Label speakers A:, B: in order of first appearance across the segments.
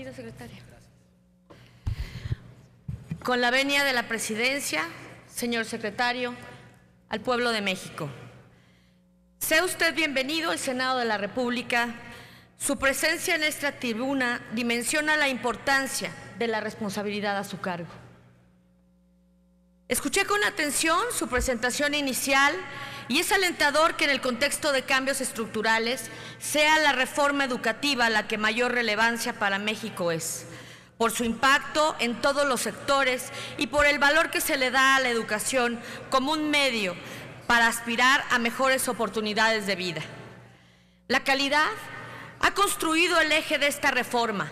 A: Bienvenido, secretario. Con la venia de la presidencia, señor secretario, al pueblo de México. Sea usted bienvenido al Senado de la República. Su presencia en esta tribuna dimensiona la importancia de la responsabilidad a su cargo. Escuché con atención su presentación inicial y es alentador que en el contexto de cambios estructurales sea la reforma educativa la que mayor relevancia para México es, por su impacto en todos los sectores y por el valor que se le da a la educación como un medio para aspirar a mejores oportunidades de vida. La calidad ha construido el eje de esta reforma.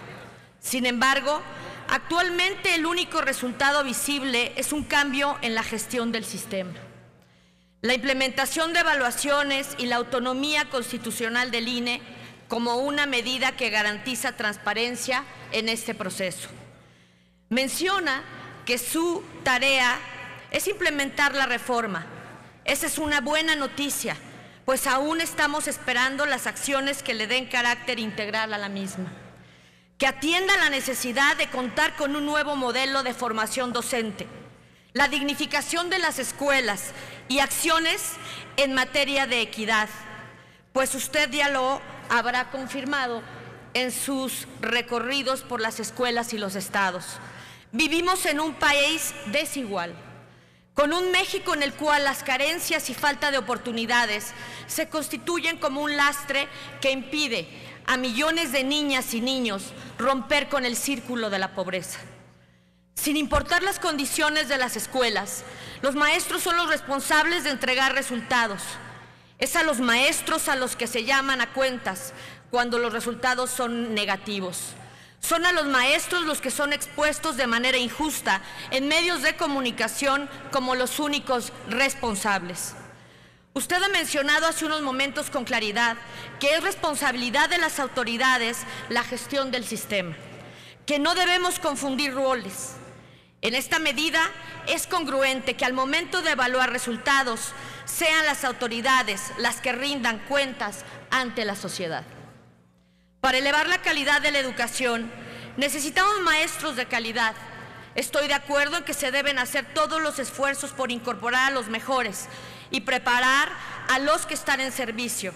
A: Sin embargo, actualmente el único resultado visible es un cambio en la gestión del sistema. La implementación de evaluaciones y la autonomía constitucional del INE como una medida que garantiza transparencia en este proceso. Menciona que su tarea es implementar la reforma. Esa es una buena noticia, pues aún estamos esperando las acciones que le den carácter integral a la misma, que atienda la necesidad de contar con un nuevo modelo de formación docente, la dignificación de las escuelas y acciones en materia de equidad, pues usted ya lo habrá confirmado en sus recorridos por las escuelas y los estados. Vivimos en un país desigual, con un México en el cual las carencias y falta de oportunidades se constituyen como un lastre que impide a millones de niñas y niños romper con el círculo de la pobreza. Sin importar las condiciones de las escuelas, los maestros son los responsables de entregar resultados. Es a los maestros a los que se llaman a cuentas cuando los resultados son negativos. Son a los maestros los que son expuestos de manera injusta en medios de comunicación como los únicos responsables. Usted ha mencionado hace unos momentos con claridad que es responsabilidad de las autoridades la gestión del sistema, que no debemos confundir roles. En esta medida es congruente que al momento de evaluar resultados sean las autoridades las que rindan cuentas ante la sociedad. Para elevar la calidad de la educación, necesitamos maestros de calidad. Estoy de acuerdo en que se deben hacer todos los esfuerzos por incorporar a los mejores y preparar a los que están en servicio.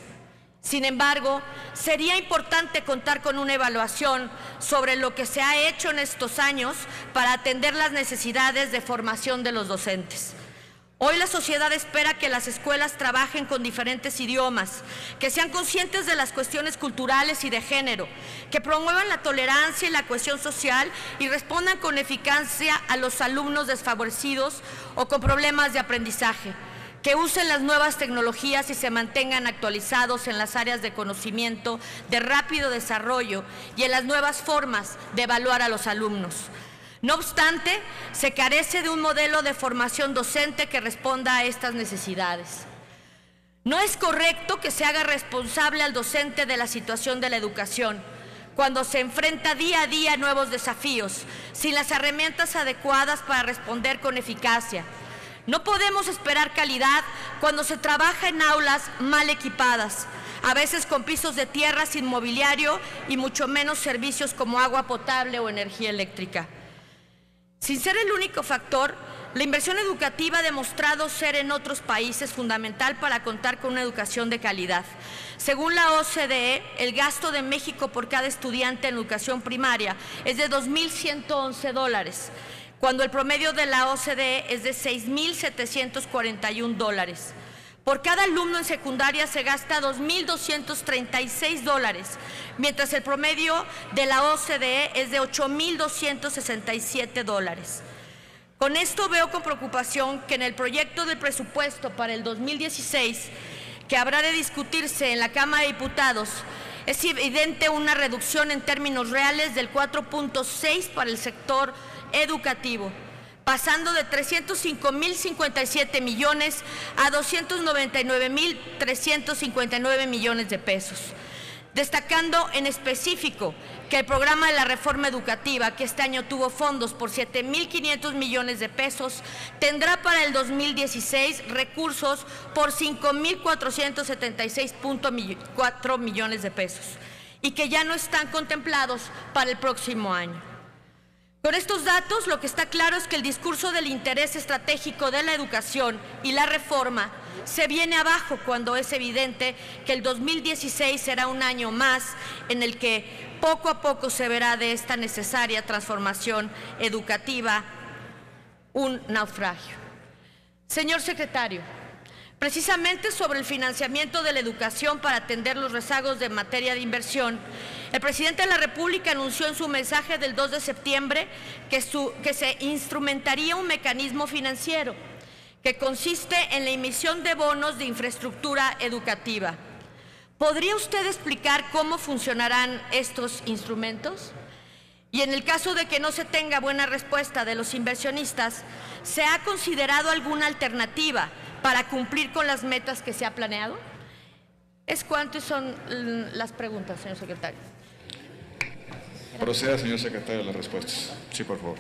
A: Sin embargo, sería importante contar con una evaluación sobre lo que se ha hecho en estos años para atender las necesidades de formación de los docentes. Hoy la sociedad espera que las escuelas trabajen con diferentes idiomas, que sean conscientes de las cuestiones culturales y de género, que promuevan la tolerancia y la cohesión social y respondan con eficacia a los alumnos desfavorecidos o con problemas de aprendizaje, que usen las nuevas tecnologías y se mantengan actualizados en las áreas de conocimiento de rápido desarrollo y en las nuevas formas de evaluar a los alumnos. No obstante, se carece de un modelo de formación docente que responda a estas necesidades. No es correcto que se haga responsable al docente de la situación de la educación cuando se enfrenta día a día a nuevos desafíos, sin las herramientas adecuadas para responder con eficacia. No podemos esperar calidad cuando se trabaja en aulas mal equipadas, a veces con pisos de tierra sin mobiliario y mucho menos servicios como agua potable o energía eléctrica. Sin ser el único factor, la inversión educativa ha demostrado ser en otros países fundamental para contar con una educación de calidad. Según la OCDE, el gasto de México por cada estudiante en educación primaria es de $2,111, cuando el promedio de la OCDE es de $6,741. Por cada alumno en secundaria se gasta $2,236, mientras el promedio de la OCDE es de $8,267. Con esto veo con preocupación que en el proyecto de presupuesto para el 2016, que habrá de discutirse en la Cámara de Diputados, es evidente una reducción en términos reales del 4.6 para el sector educativo, pasando de 305,057 millones a 299,359 millones de pesos. Destacando en específico que el programa de la reforma educativa, que este año tuvo fondos por 7,500 millones de pesos, tendrá para el 2016 recursos por 5,476,4 millones de pesos. y que ya no están contemplados para el próximo año. Con estos datos, lo que está claro es que el discurso del interés estratégico de la educación y la reforma se viene abajo cuando es evidente que el 2016 será un año más en el que poco a poco se verá de esta necesaria transformación educativa un naufragio. Señor secretario, precisamente sobre el financiamiento de la educación para atender los rezagos de materia de inversión, el presidente de la República anunció en su mensaje del 2 de septiembre que se instrumentaría un mecanismo financiero que consiste en la emisión de bonos de infraestructura educativa. ¿Podría usted explicar cómo funcionarán estos instrumentos? Y en el caso de que no se tenga buena respuesta de los inversionistas, ¿se ha considerado alguna alternativa para cumplir con las metas que se ha planeado? ¿Es cuántas son las preguntas, señor secretario?
B: Proceda, señor secretario, las respuestas. Sí, por favor.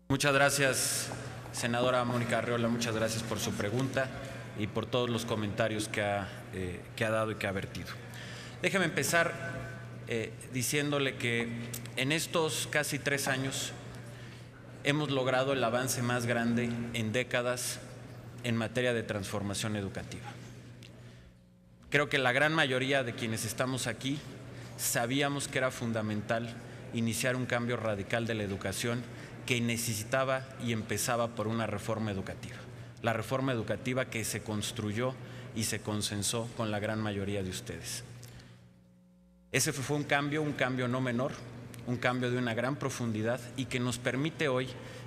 C: Muchas gracias, senadora Mónica Arreola, muchas gracias por su pregunta y por todos los comentarios que ha dado y que ha vertido. Déjeme empezar diciéndole que en estos casi 3 años hemos logrado el avance más grande en décadas en materia de transformación educativa. Creo que la gran mayoría de quienes estamos aquí sabíamos que era fundamental iniciar un cambio radical de la educación que necesitaba y empezaba por una reforma educativa. La reforma educativa que se construyó y se consensó con la gran mayoría de ustedes. Ese fue un cambio no menor, un cambio de una gran profundidad y que nos permite hoy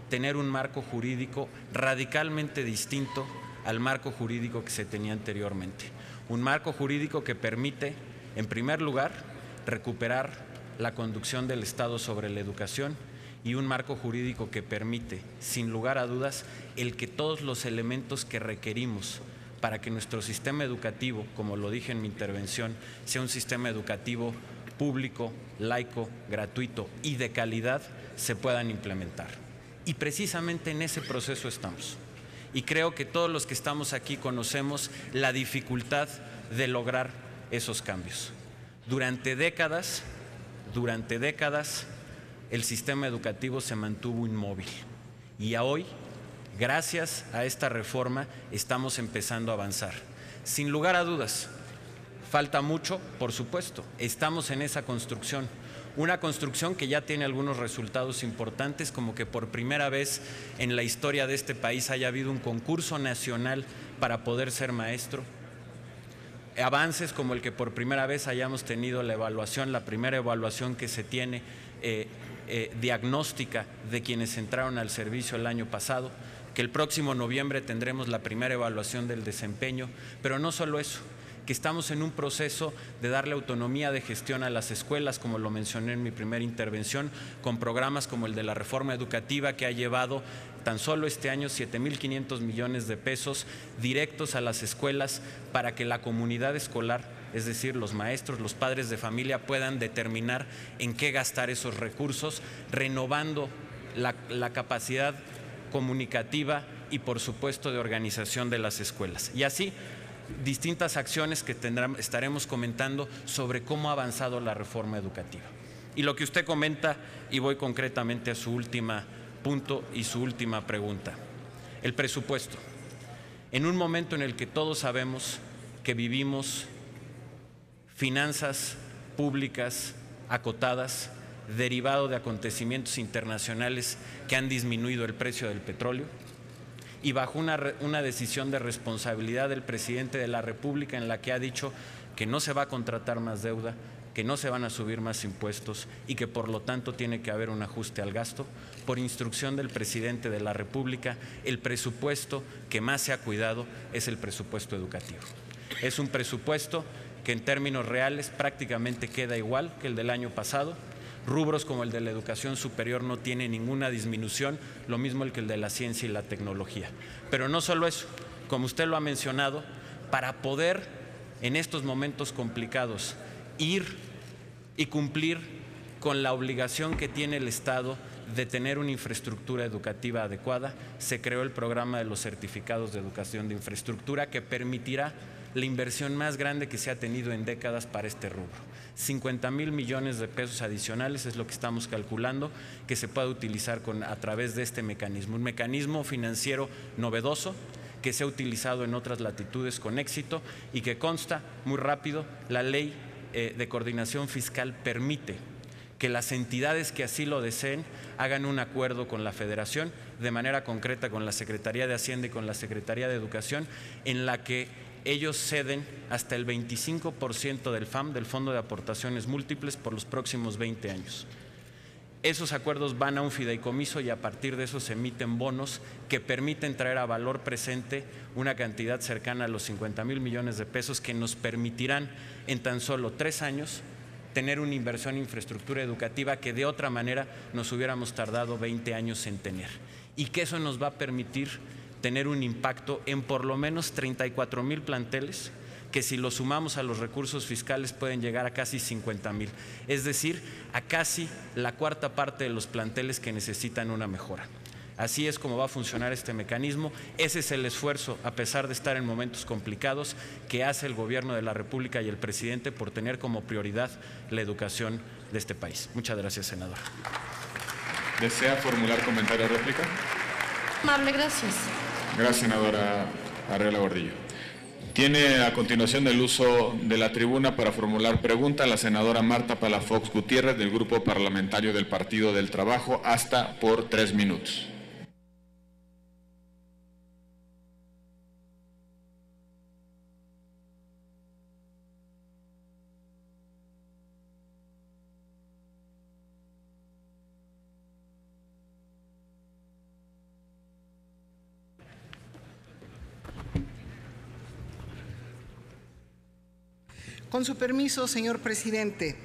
C: tener un marco jurídico radicalmente distinto al marco jurídico que se tenía anteriormente. Un marco jurídico que permite, en primer lugar, recuperar la conducción del Estado sobre la educación y un marco jurídico que permite, sin lugar a dudas, el que todos los elementos que requerimos para que nuestro sistema educativo, como lo dije en mi intervención, sea un sistema educativo público, laico, gratuito y de calidad, se puedan implementar. Y precisamente en ese proceso estamos. Y creo que todos los que estamos aquí conocemos la dificultad de lograr esos cambios. Durante décadas, el sistema educativo se mantuvo inmóvil y hoy, gracias a esta reforma, estamos empezando a avanzar. Sin lugar a dudas, falta mucho, por supuesto, estamos en esa construcción. Una construcción que ya tiene algunos resultados importantes, como que por primera vez en la historia de este país haya habido un concurso nacional para poder ser maestro. Avances como el que por primera vez hayamos tenido la evaluación, la primera evaluación que se tiene diagnóstica de quienes entraron al servicio el año pasado, que el próximo noviembre tendremos la primera evaluación del desempeño, pero no solo eso, que estamos en un proceso de darle autonomía de gestión a las escuelas, como lo mencioné en mi primera intervención, con programas como el de la reforma educativa que ha llevado tan solo este año 7.500 millones de pesos directos a las escuelas para que la comunidad escolar, es decir, los maestros, los padres de familia, puedan determinar en qué gastar esos recursos, renovando la capacidad comunicativa y, por supuesto, de organización de las escuelas. Y así, distintas acciones que estaremos comentando sobre cómo ha avanzado la reforma educativa. Y lo que usted comenta, y voy concretamente a su última punto y su última pregunta, el presupuesto. En un momento en el que todos sabemos que vivimos finanzas públicas acotadas, derivado de acontecimientos internacionales que han disminuido el precio del petróleo, y bajo una decisión de responsabilidad del presidente de la República en la que ha dicho que no se va a contratar más deuda, que no se van a subir más impuestos y que por lo tanto tiene que haber un ajuste al gasto, por instrucción del presidente de la República, el presupuesto que más se ha cuidado es el presupuesto educativo. Es un presupuesto que en términos reales prácticamente queda igual que el del año pasado. Rubros como el de la educación superior no tiene ninguna disminución, lo mismo el que el de la ciencia y la tecnología. Pero no solo eso, como usted lo ha mencionado, para poder en estos momentos complicados ir y cumplir con la obligación que tiene el Estado de tener una infraestructura educativa adecuada, se creó el programa de los certificados de educación de infraestructura, que permitirá la inversión más grande que se ha tenido en décadas para este rubro. 50,000 millones de pesos adicionales es lo que estamos calculando que se pueda utilizar a través de este mecanismo, un mecanismo financiero novedoso que se ha utilizado en otras latitudes con éxito y que consta muy rápido. La ley de coordinación fiscal permite que las entidades que así lo deseen hagan un acuerdo con la Federación, de manera concreta con la Secretaría de Hacienda y con la Secretaría de Educación, en la que ellos ceden hasta el 25% del FAM, del Fondo de Aportaciones Múltiples, por los próximos 20 años. Esos acuerdos van a un fideicomiso y a partir de eso se emiten bonos que permiten traer a valor presente una cantidad cercana a los 50,000 millones de pesos que nos permitirán en tan solo 3 años tener una inversión en infraestructura educativa que de otra manera nos hubiéramos tardado 20 años en tener, y que eso nos va a permitir tener un impacto en por lo menos 34,000 planteles, que si lo sumamos a los recursos fiscales pueden llegar a casi 50,000, es decir, a casi la cuarta parte de los planteles que necesitan una mejora. Así es como va a funcionar este mecanismo. Ese es el esfuerzo, a pesar de estar en momentos complicados, que hace el Gobierno de la República y el presidente por tener como prioridad la educación de este país. Muchas gracias, senador.
B: ¿Desea formular comentario o réplica?
A: Amable, gracias.
B: Gracias, senadora Arriola Gordillo. Tiene a continuación el uso de la tribuna para formular pregunta la senadora Marta Palafox Gutiérrez, del Grupo Parlamentario del Partido del Trabajo, hasta por 3 minutos.
D: Con su permiso, señor presidente.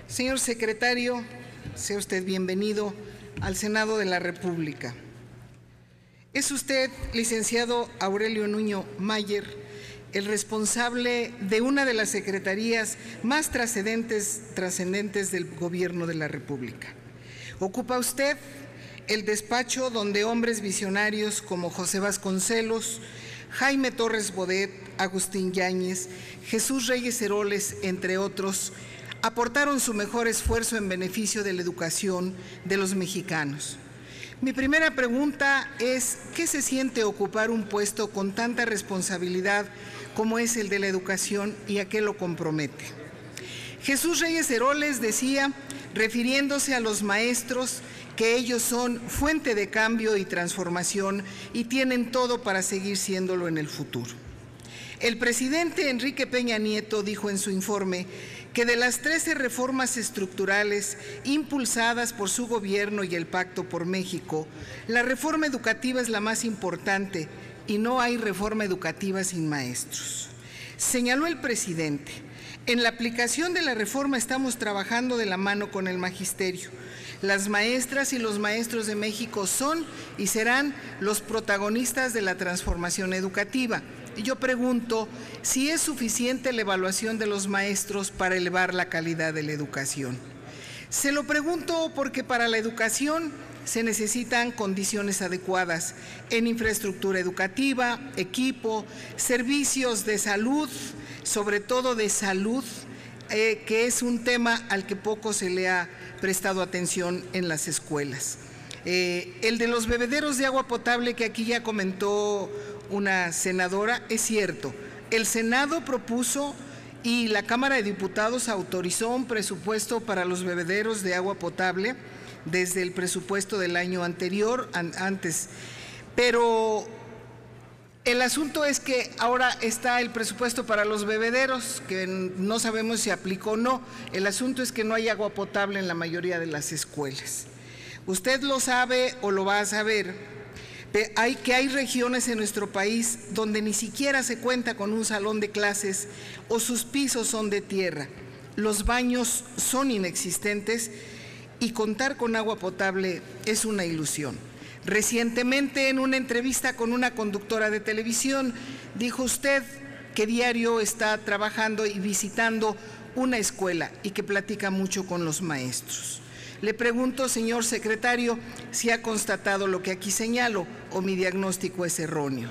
D: Señor secretario, sea usted bienvenido al Senado de la República. Es usted, licenciado Aurelio Nuño Mayer, el responsable de una de las secretarías más trascendentes del Gobierno de la República. Ocupa usted el despacho donde hombres visionarios como José Vasconcelos, Jaime Torres Bodet, Agustín Yáñez, Jesús Reyes Heroles, entre otros, aportaron su mejor esfuerzo en beneficio de la educación de los mexicanos. Mi primera pregunta es, ¿qué se siente ocupar un puesto con tanta responsabilidad como es el de la educación y a qué lo compromete? Jesús Reyes Heroles decía, refiriéndose a los maestros, que ellos son fuente de cambio y transformación y tienen todo para seguir siéndolo en el futuro. El presidente Enrique Peña Nieto dijo en su informe que de las 13 reformas estructurales impulsadas por su gobierno y el Pacto por México, la reforma educativa es la más importante y no hay reforma educativa sin maestros. Señaló el presidente, en la aplicación de la reforma estamos trabajando de la mano con el magisterio. Las maestras y los maestros de México son y serán los protagonistas de la transformación educativa. Y yo pregunto si es suficiente la evaluación de los maestros para elevar la calidad de la educación. Se lo pregunto porque para la educación se necesitan condiciones adecuadas en infraestructura educativa, equipo, servicios de salud, sobre todo de salud, que es un tema al que poco se le ha prestado atención en las escuelas. El de los bebederos de agua potable que aquí ya comentó una senadora, es cierto. El Senado propuso y la Cámara de Diputados autorizó un presupuesto para los bebederos de agua potable desde el presupuesto del año anterior, pero el asunto es que ahora está el presupuesto para los bebederos, que no sabemos si aplicó o no. El asunto es que no hay agua potable en la mayoría de las escuelas. Usted lo sabe o lo va a saber, que hay regiones en nuestro país donde ni siquiera se cuenta con un salón de clases o sus pisos son de tierra. Los baños son inexistentes y contar con agua potable es una ilusión. Recientemente, en una entrevista con una conductora de televisión, dijo usted que diario está trabajando y visitando una escuela y que platica mucho con los maestros. Le pregunto, señor secretario, si ha constatado lo que aquí señalo o mi diagnóstico es erróneo.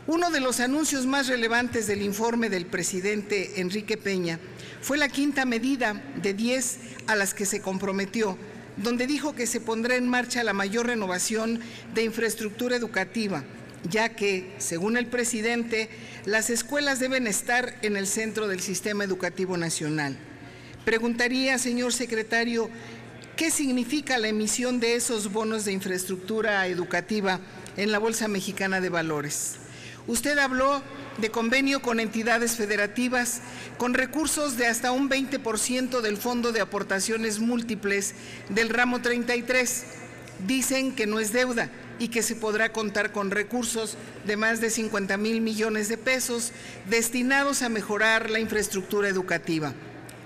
D: Uno de los anuncios más relevantes del informe del presidente Enrique Peña fue la quinta medida de 10 a las que se comprometió, donde dijo que se pondrá en marcha la mayor renovación de infraestructura educativa, ya que, según el presidente, las escuelas deben estar en el centro del sistema educativo nacional. Preguntaría, señor secretario, ¿qué significa la emisión de esos bonos de infraestructura educativa en la Bolsa Mexicana de Valores? Usted habló de convenio con entidades federativas con recursos de hasta un 20% del Fondo de Aportaciones Múltiples del ramo 33. Dicen que no es deuda y que se podrá contar con recursos de más de 50,000 millones de pesos destinados a mejorar la infraestructura educativa.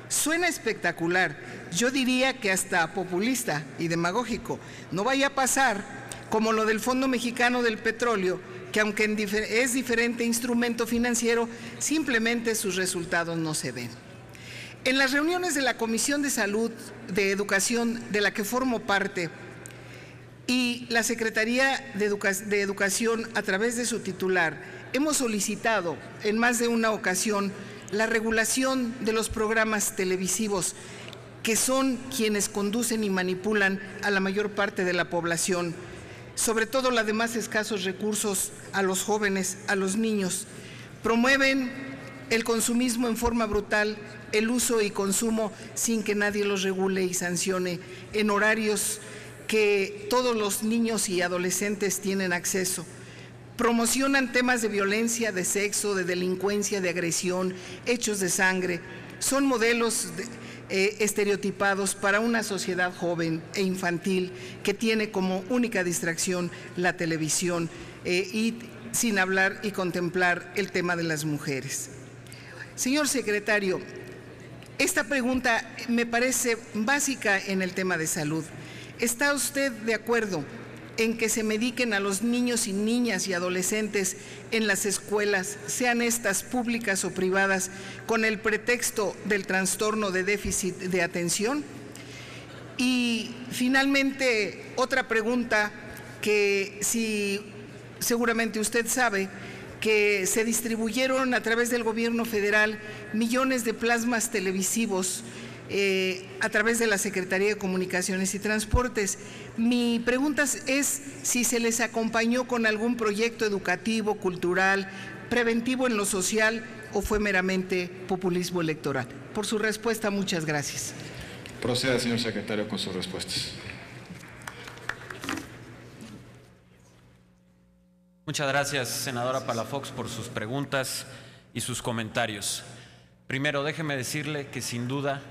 D: Suena espectacular, yo diría que hasta populista y demagógico. No vaya a pasar como lo del Fondo Mexicano del Petróleo, que aunque es diferente instrumento financiero, simplemente sus resultados no se ven. En las reuniones de la Comisión de Salud, de Educación, de la que formo parte, y la Secretaría de Educación, a través de su titular, hemos solicitado en más de una ocasión la regulación de los programas televisivos, que son quienes conducen y manipulan a la mayor parte de la población, sobre todo la de más escasos recursos, a los jóvenes, a los niños. Promueven el consumismo en forma brutal, el uso y consumo sin que nadie los regule y sancione, en horarios que todos los niños y adolescentes tienen acceso. Promocionan temas de violencia, de sexo, de delincuencia, de agresión, hechos de sangre. Son modelos estereotipados para una sociedad joven e infantil que tiene como única distracción la televisión y sin hablar y contemplar el tema de las mujeres. Señor secretario, esta pregunta me parece básica en el tema de salud. ¿Está usted de acuerdo en que se mediquen a los niños y niñas y adolescentes en las escuelas, sean estas públicas o privadas, con el pretexto del trastorno de déficit de atención? Y finalmente, otra pregunta que seguramente usted sabe, que se distribuyeron a través del gobierno federal millones de plasmas televisivos a través de la Secretaría de Comunicaciones y Transportes. Mi pregunta es si se les acompañó con algún proyecto educativo, cultural, preventivo en lo social, o fue meramente populismo electoral. Por su respuesta, muchas gracias.
B: Proceda, señor secretario, con sus respuestas.
C: Muchas gracias, senadora Palafox, por sus preguntas y sus comentarios. Primero, déjeme decirle que sin duda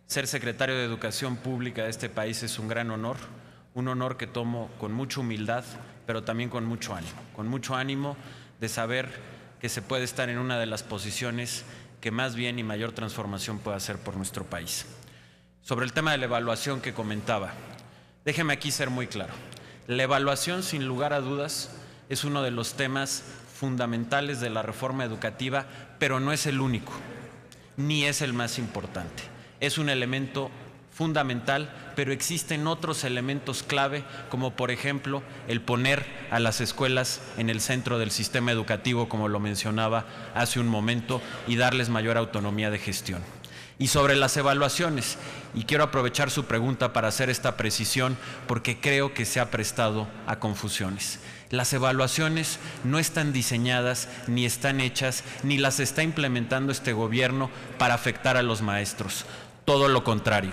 C: ser secretario de Educación Pública de este país es un gran honor, un honor que tomo con mucha humildad, pero también con mucho ánimo de saber que se puede estar en una de las posiciones que más bien y mayor transformación puede hacer por nuestro país. Sobre el tema de la evaluación que comentaba, déjeme aquí ser muy claro. La evaluación, sin lugar a dudas, es uno de los temas fundamentales de la reforma educativa, pero no es el único, ni es el más importante. Es un elemento fundamental, pero existen otros elementos clave, como por ejemplo el poner a las escuelas en el centro del sistema educativo, como lo mencionaba hace un momento, y darles mayor autonomía de gestión. Y sobre las evaluaciones, y quiero aprovechar su pregunta para hacer esta precisión, porque creo que se ha prestado a confusiones. Las evaluaciones no están diseñadas, ni están hechas, ni las está implementando este gobierno para afectar a los maestros. Todo lo contrario.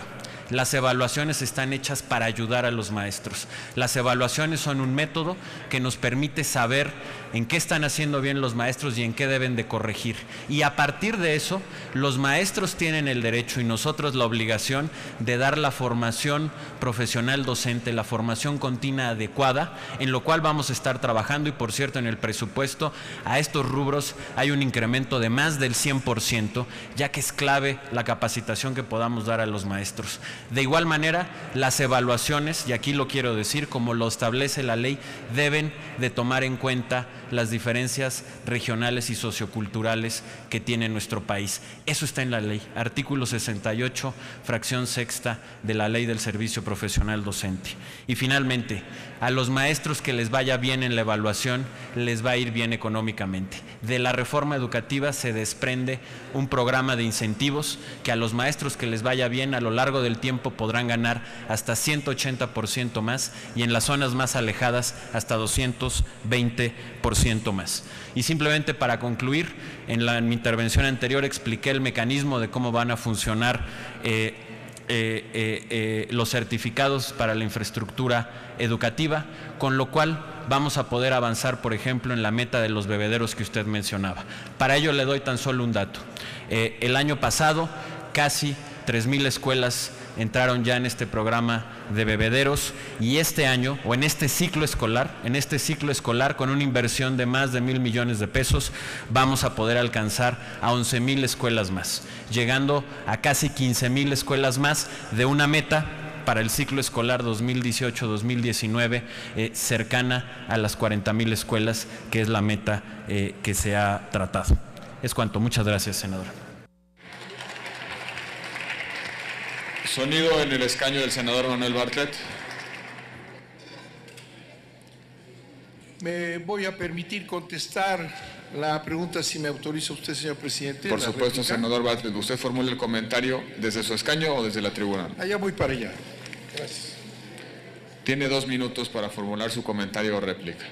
C: Las evaluaciones están hechas para ayudar a los maestros. Las evaluaciones son un método que nos permite saber en qué están haciendo bien los maestros y en qué deben de corregir. Y a partir de eso, los maestros tienen el derecho y nosotros la obligación de dar la formación profesional docente, la formación continua adecuada, en lo cual vamos a estar trabajando. Y por cierto, en el presupuesto a estos rubros hay un incremento de más del 100%, ya que es clave la capacitación que podamos dar a los maestros. De igual manera, las evaluaciones, y aquí lo quiero decir, como lo establece la ley, deben de tomar en cuenta las diferencias regionales y socioculturales que tiene nuestro país. Eso está en la ley, artículo 68, fracción sexta de la Ley del Servicio Profesional Docente. Y finalmente, a los maestros que les vaya bien en la evaluación, les va a ir bien económicamente. De la reforma educativa se desprende un programa de incentivos que a los maestros que les vaya bien a lo largo del tiempo podrán ganar hasta 180% más y en las zonas más alejadas hasta 220% más. Y simplemente para concluir, en mi intervención anterior expliqué el mecanismo de cómo van a funcionar los certificados para la infraestructura educativa, con lo cual vamos a poder avanzar, por ejemplo, en la meta de los bebederos que usted mencionaba. Para ello le doy tan solo un dato. El año pasado, casi 3,000 escuelas entraron ya en este programa de bebederos y este año, o en este ciclo escolar, con una inversión de más de 1,000 millones de pesos, vamos a poder alcanzar a 11,000 escuelas más, llegando a casi 15,000 escuelas más de una meta para el ciclo escolar 2018-2019 cercana a las 40,000 escuelas, que es la meta que se ha tratado. Es cuanto. Muchas gracias, senadora.
B: Sonido en el escaño del senador Manuel Bartlett.
E: Me voy a permitir contestar la pregunta, si me autoriza usted, señor presidente.
B: Por supuesto, senador Bartlett. ¿Usted formula el comentario desde su escaño o desde la tribuna?
E: Allá voy para allá. Gracias.
B: Tiene 2 minutos para formular su comentario o réplica.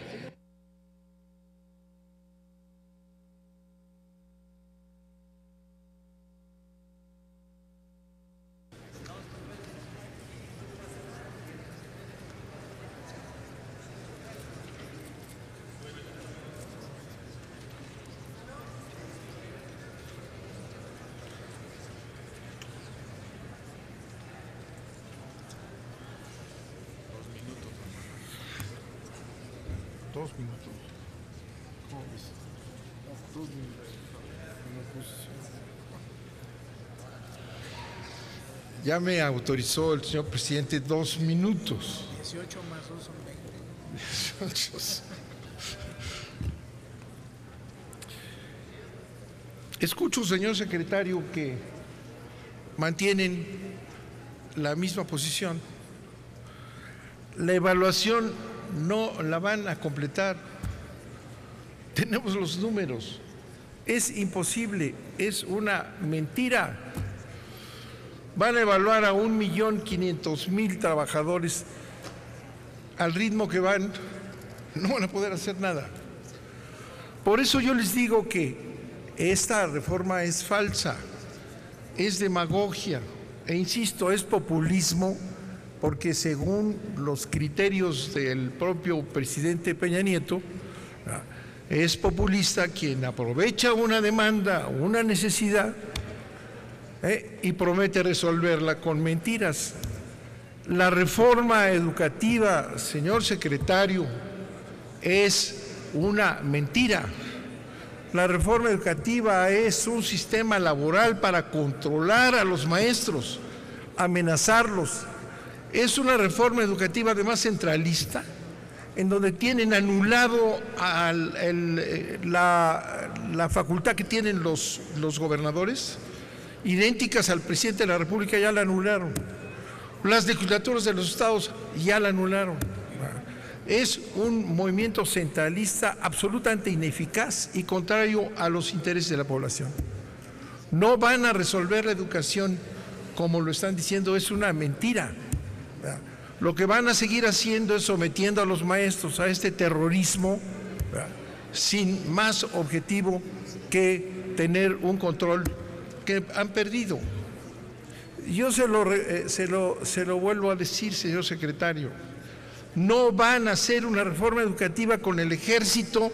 E: Ya me autorizó el señor presidente 2 minutos.
D: 18 más 2 son 20.
E: 18. Escucho, señor secretario, que mantienen la misma posición. La evaluación no la van a completar. Tenemos los números. Es imposible, es una mentira. Van a evaluar a 1,500,000 trabajadores. Al ritmo que van, no van a poder hacer nada. Por eso yo les digo que esta reforma es falsa, es demagogia, e insisto, es populismo, porque según los criterios del propio presidente Peña Nieto, es populista quien aprovecha una demanda, una necesidad, y promete resolverla con mentiras. La reforma educativa, señor secretario, es una mentira. La reforma educativa es un sistema laboral para controlar a los maestros, amenazarlos. Es una reforma educativa además centralista, en donde tienen anulado la facultad que tienen los gobernadores, idénticas al presidente de la República, ya la anularon. Las legislaturas de los estados ya la anularon. Es un movimiento centralista absolutamente ineficaz y contrario a los intereses de la población. No van a resolver la educación como lo están diciendo, es una mentira. Lo que van a seguir haciendo es sometiendo a los maestros a este terrorismo sin más objetivo que tener un control que han perdido. Yo se lo vuelvo a decir, señor secretario, no van a hacer una reforma educativa con el ejército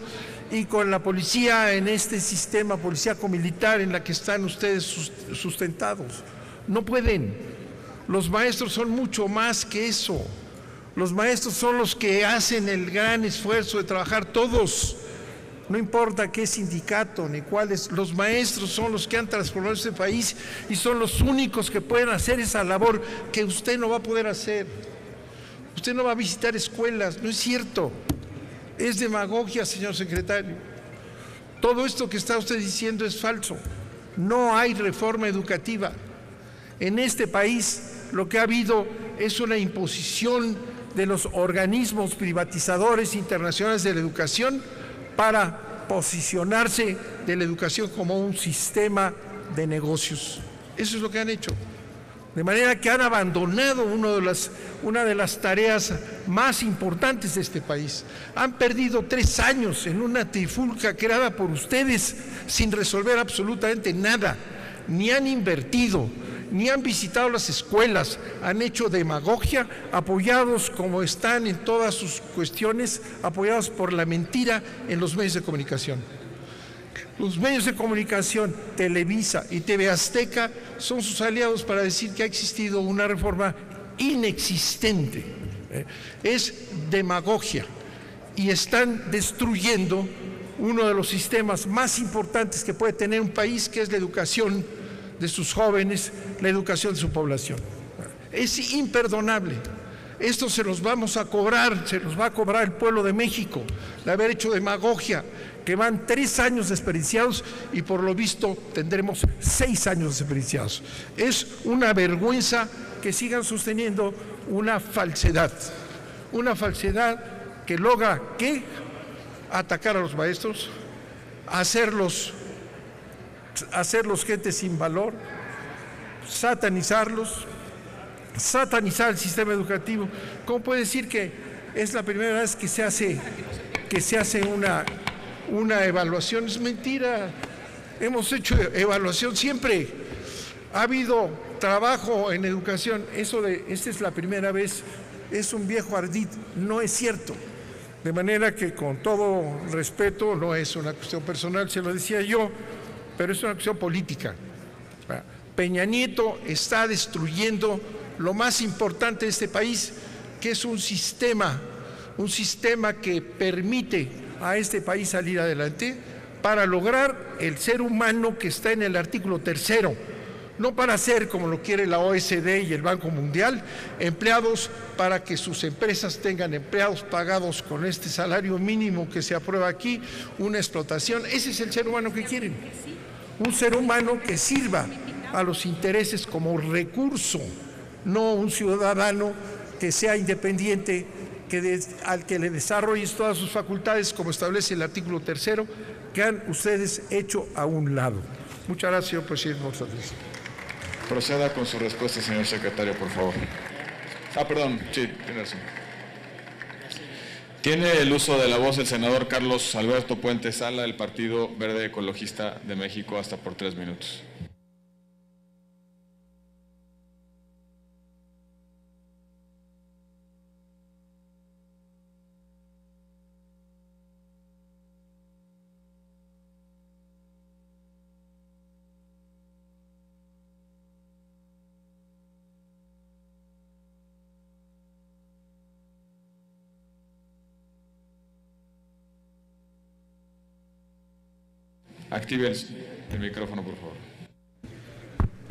E: y con la policía en este sistema policíaco-militar en la que están ustedes sustentados. No pueden. Los maestros son mucho más que eso. Los maestros son los que hacen el gran esfuerzo de trabajar todos. No importa qué sindicato ni cuáles, los maestros son los que han transformado este país y son los únicos que pueden hacer esa labor que usted no va a poder hacer. Usted no va a visitar escuelas, no es cierto. Es demagogia, señor secretario. Todo esto que está usted diciendo es falso. No hay reforma educativa. En este país lo que ha habido es una imposición de los organismos privatizadores internacionales de la educación para posicionarse de la educación como un sistema de negocios. Eso es lo que han hecho. De manera que han abandonado una de las tareas más importantes de este país. Han perdido 3 años en una trifulca creada por ustedes sin resolver absolutamente nada. Ni han invertido, ni han visitado las escuelas, han hecho demagogia, apoyados como están en todas sus cuestiones, apoyados por la mentira en los medios de comunicación. Los medios de comunicación, Televisa y TV Azteca, son sus aliados para decir que ha existido una reforma inexistente. Es demagogia y están destruyendo uno de los sistemas más importantes que puede tener un país, que es la educación de sus jóvenes, la educación de su población. Es imperdonable. Esto se los vamos a cobrar, se los va a cobrar el pueblo de México, de haber hecho demagogia, que van 3 años desperdiciados y por lo visto tendremos 6 años desperdiciados. Es una vergüenza que sigan sosteniendo una falsedad que logra ¿qué? Atacar a los maestros, hacerlos gente sin valor, satanizarlos, satanizar el sistema educativo. ¿Cómo puede decir que es la primera vez que se hace una evaluación? Es mentira. Hemos hecho evaluación siempre. Ha habido trabajo en educación. Eso de esta es la primera vez es un viejo ardid. No es cierto. De manera que, con todo respeto, no es una cuestión personal, se lo decía yo, pero es una cuestión política. Peña Nieto está destruyendo lo más importante de este país, que es un sistema que permite a este país salir adelante para lograr el ser humano que está en el artículo 3º, no para ser, como lo quiere la OSD y el Banco Mundial, empleados para que sus empresas tengan empleados pagados con este salario mínimo que se aprueba aquí, una explotación. Ese es el ser humano que quieren, un ser humano que sirva a los intereses como recurso, no un ciudadano que sea independiente, al que le desarrolles todas sus facultades, como establece el artículo 3º, que han ustedes hecho a un lado. Muchas gracias, señor presidente.
B: Proceda con su respuesta, señor secretario, por favor. Perdón, sí, tiene razón. Tiene el uso de la voz el senador Carlos Alberto Puente Sala, del Partido Verde Ecologista de México, hasta por 3 minutos. Active el micrófono, por favor.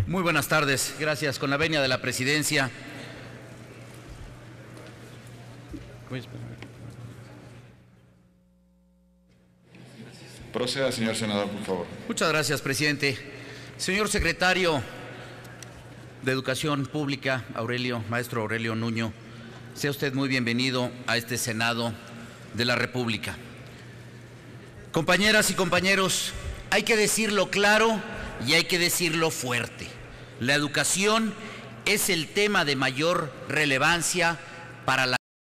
F: Muy buenas tardes. Gracias. Con la venia de la presidencia.
B: Proceda, señor senador, por favor.
F: Muchas gracias, presidente. Señor secretario de Educación Pública, maestro Aurelio Nuño, sea usted muy bienvenido a este Senado de la República. Compañeras y compañeros, hay que decirlo claro y hay que decirlo fuerte. La educación es el tema de mayor relevancia para la